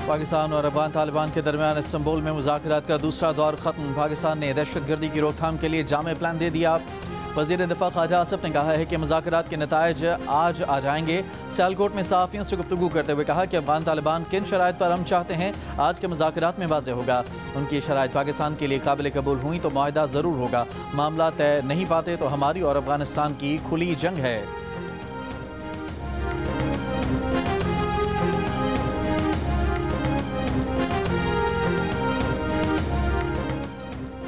پاکستان اور افغان طالبان کے درمیان استنبول میں مذاکرات کا دوسرا دور ختم۔ پاکستان نے دہشت گردی کی روک تھام کے لیے جامع پلان دے دیا۔ وزیر دفاع خواجہ آصف نے کہا ہے کہ مذاکرات کے نتائج آج آ جائیں گے۔ سیالکوٹ میں صحافیوں سے گفتگو کرتے ہوئے کہا کہ افغان طالبان کن شرائط پر ہم چاہتے ہیں آج کے مذاکرات میں واضح ہوگا۔ ان کی شرائط پاکستان کے لیے قابل قبول ہوئیں تو معاہدہ ضرور ہوگا، معاملہ طے نہیں پاتے تو ہماری اور افغانستان کی کھلی جنگ ہے۔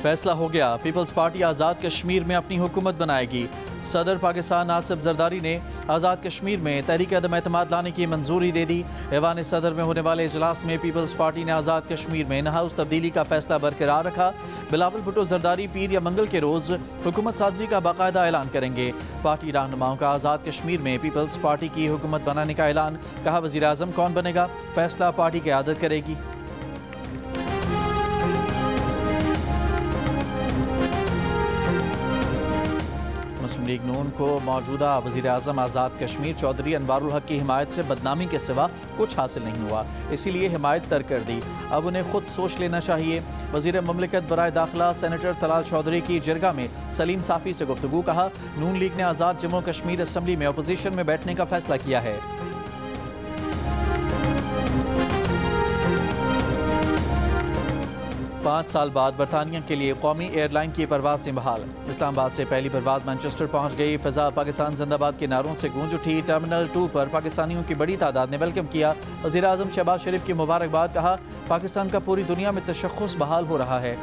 فیصلہ ہو گیا، پیپلز پارٹی آزاد کشمیر میں اپنی حکومت بنائے گی۔ صدر پاکستان آصف زرداری نے آزاد کشمیر میں تحریک عدم اعتماد لانے کی منظوری دے دی۔ ایوان صدر میں ہونے والے اجلاس میں پیپلز پارٹی نے آزاد کشمیر میں ان ہاؤس تبدیلی کا فیصلہ برقرار رکھا۔ بلاول بھٹو زرداری پیر یا منگل کے روز حکومت سازی کا باقاعدہ اعلان کریں گے۔ پارٹی رہنماؤں کا آزاد کشمیر میں پیپلز پارٹی کی حکومت بنانے کا اعلان، کہا وزیر اعظم کون بنے گا فیصلہ پارٹی قیادت کرے گی۔ مسلم لیگ نون کو موجودہ وزیر اعظم آزاد کشمیر چودھری انوار الحق کی حمایت سے بدنامی کے سوا کچھ حاصل نہیں ہوا، اسی لیے حمایت ترک کر دی۔ اب انہیں خود سوچ لینا چاہیے۔ وزیر مملکت برائے داخلہ سینیٹر طلال چودھری کی جرگہ میں سلیم صافی سے گفتگو، کہا نون لیگ نے آزاد جموں کشمیر اسمبلی میں اپوزیشن میں بیٹھنے کا فیصلہ کیا ہے۔ 5 سال بعد برطانیہ کے لیے قومی ایئر لائن کی پروازیں بحال۔ اسلام آباد سے پہلی پرواز مانچسٹر پہنچ گئی۔ فضا پاکستان زندہ باد کے نعروں سے گونج اٹھی۔ ٹرمنل 2 پر پاکستانیوں کی بڑی تعداد نے ویلکم کیا۔ وزیر اعظم شہباز شریف کی مبارکباد، کہا پاکستان کا پوری دنیا میں تشخص بحال ہو رہا ہے۔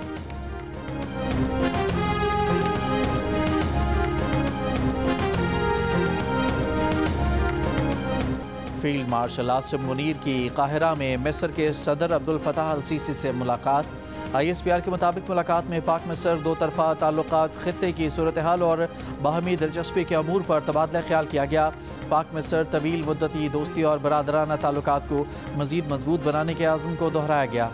فیلڈ مارشل عاصم منیر کی قاہرہ میں مصر کے صدر عبدالفتاح السیسی سے ملاقات۔ ISPR کے مطابق ملاقات میں پاک مصر دو طرفہ تعلقات، خطے کی صورتحال اور باہمی دلچسپی کے امور پر تبادلہ خیال کیا گیا۔ پاک مصر طویل مدتی دوستی اور برادرانہ تعلقات کو مزید مضبوط بنانے کے عزم کو دہرایا گیا۔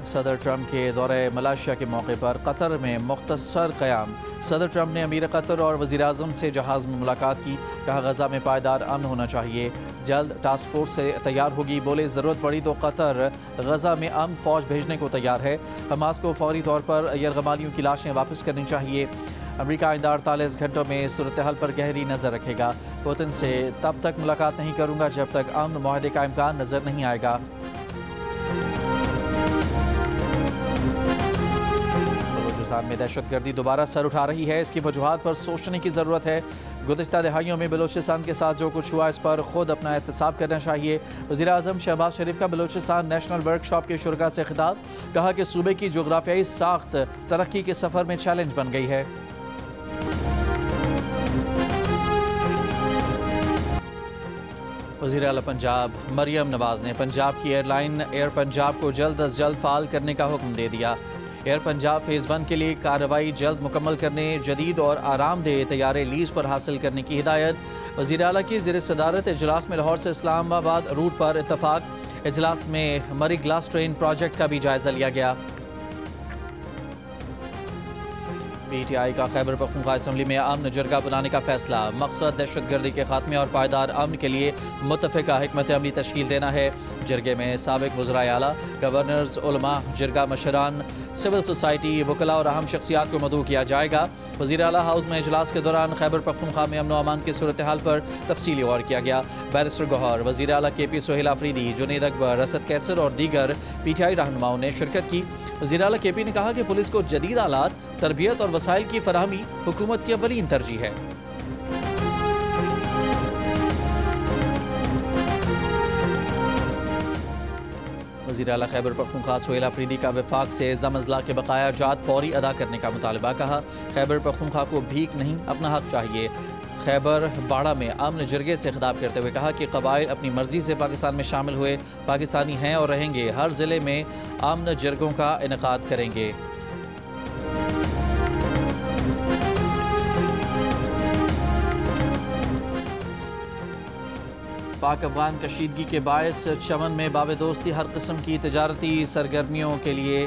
صدر ٹرمپ کے دورہ ملائیشیا کے موقع پر قطر میں مختصر قیام۔ صدر ٹرمپ نے امیر قطر اور وزیر اعظم سے جہاز میں ملاقات کی، کہا غزہ میں پائیدار امن ہونا چاہیے، جلد ٹاسک فورس سے تیار ہوگی۔ بولے ضرورت پڑی تو قطر غزہ میں امن فوج بھیجنے کو تیار ہے۔ حماس کو فوری طور پر یرغمالیوں کی لاشیں واپس کرنی چاہیے۔ امریکہ آئندہ 48 گھنٹوں میں صورتحال پر گہری نظر رکھے گا۔ پوتن سے تب تک ملاقات نہیں کروں گا جب تک امن معاہدے کا امکان نظر نہیں آئے گا۔ بلوچستان میں دہشت گردی دوبارہ سر اٹھا رہی ہے، اس کی وجوہات پر سوچنے کی ضرورت ہے۔ گزشتہ دہائیوں میں بلوچستان کے ساتھ جو کچھ ہوا اس پر خود اپنا احتساب کرنا چاہیے۔ وزیر اعظم شہباز شریف کا بلوچستان نیشنل ورک شاپ کے شرکاء سے خطاب، کہا کہ صوبے کی جغرافیائی ساخت ترقی کے سفر میں چیلنج بن گئی ہے۔ وزیر اعلیٰ پنجاب مریم نواز نے پنجاب کی ایئر لائن ایئر پنجاب کو جلد از جلد فعال کرنے کا حکم دے دیا۔ ایئر پنجاب فیز 1 کے لیے کارروائی جلد مکمل کرنے، جدید اور آرام دہ طیارے لیز پر حاصل کرنے کی ہدایت۔ وزیر اعلیٰ کی زیر صدارت اجلاس میں لاہور سے اسلام آباد روٹ پر اتفاق۔ اجلاس میں مری گلاس ٹرین پروجیکٹ کا بھی جائزہ لیا گیا۔ PTI کا خیبر پختونخوا اسمبلی میں امن جرگہ بنانے کا فیصلہ، مقصد دہشت گردی کے خاتمے اور پائیدار امن کے لیے متفقہ حکمت عملی تشکیل دینا ہے۔ جرگے میں سابق وزرائے اعلیٰ، گورنرز، علماء، جرگہ مشران، سول سوسائٹی، وکلاء اور اہم شخصیات کو مدعو کیا جائے گا۔ وزیر اعلیٰ ہاؤس میں اجلاس کے دوران خیبر پختونخوا میں امن و امان کی صورتحال پر تفصیلی غور کیا گیا۔ بیرسٹر گوہر، وزیر اعلیٰ KP سہیل آفریدی، جنید اکبر، اسد کیسر اور دیگر PTI رہنماؤں نے شرکت کی۔ وزیر اعلیٰ KP نے کہا کہ پولیس کو جدید آلات، تربیت اور وسائل کی فراہمی حکومت کی اولین ترجیح ہے۔ وزیر اعلیٰ خیبر پختونخوا سہیل آفریدی کا وفاق سے ضم اضلاع کے بقایا جات فوری ادا کرنے کا مطالبہ، کہا خیبر پختونخوا کو بھیک نہیں اپنا حق چاہیے۔ خیبر باڑہ میں امن جرگے سے خطاب کرتے ہوئے کہا کہ قبائل اپنی مرضی سے پاکستان میں شامل ہوئے، پاکستانی ہیں اور رہیں گے، ہر ضلع میں امن جرگوں کا انعقاد کریں گے۔ پاک افغان کشیدگی کے باعث چمن میں باب دوستی ہر قسم کی تجارتی سرگرمیوں کے لیے